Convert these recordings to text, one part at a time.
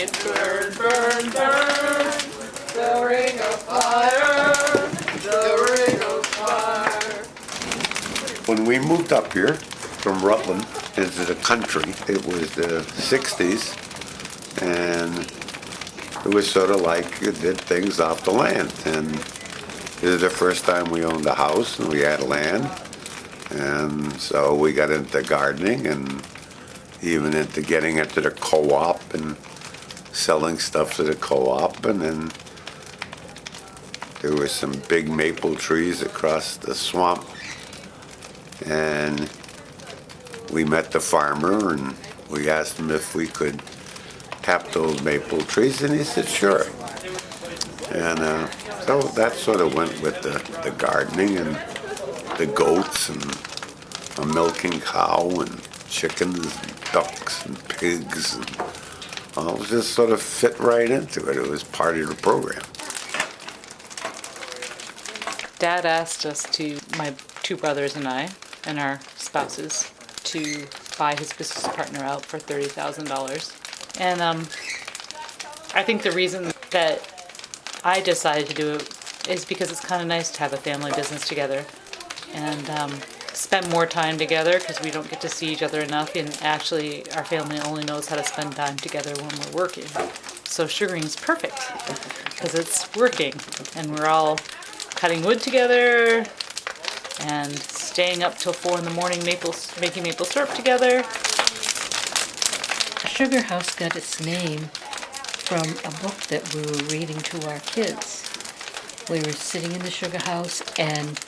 Burn, burn, burn, the ring of fire, the ring of fire. When we moved up here from Rutland into the country, it was the 60s, and it was sort of like you did things off the land. And this is the first time we owned a house and we had land. And so we got into gardening and even into getting into the co-op and selling stuff to the co-op. And then there was some big maple trees across the swamp. And we met the farmer and we asked him if we could tap those maple trees, and he said, sure. And so that sort of went with the gardening and the goats and a milking cow and chickens and ducks and pigs. And it was just sort of fit right into it. It was part of the program. Dad asked us to, my two brothers and I, and our spouses, to buy his business partner out for $30,000. And I think the reason that I decided to do it is because it's kind of nice to have a family business together and spend more time together, because we don't get to see each other enough, and actually our family only knows how to spend time together when we're working. So sugaring's perfect because it's working and we're all cutting wood together and staying up till 4 a.m. making maple syrup together. Sugar House got its name from a book that we were reading to our kids. We were sitting in the Sugar House and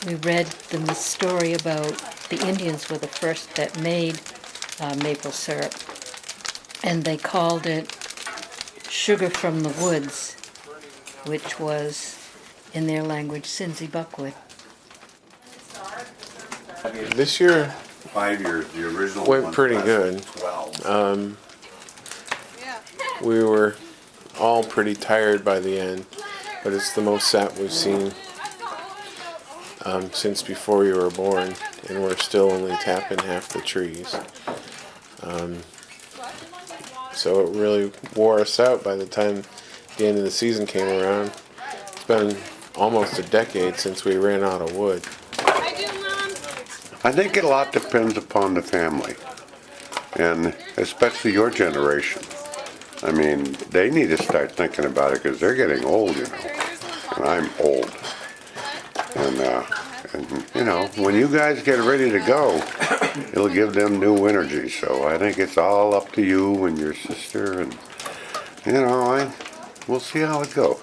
we read the story about the Indians were the first that made maple syrup, and they called it Sugar from the Woods, which was, in their language, Sinzibukwud. This year 5 years, the original went one pretty lasted good. 12. We were all pretty tired by the end, but it's the most sap we've seen since before you were born, and we're still only tapping half the trees. So it really wore us out by the time the end of the season came around. It's been almost a decade since we ran out of wood. I think a lot depends upon the family, and especially your generation. I mean, they need to start thinking about it because they're getting old, you know, and I'm old. And you know, when you guys get ready to go, it'll give them new energy. So I think it's all up to you and your sister, and you know, we'll see how it goes.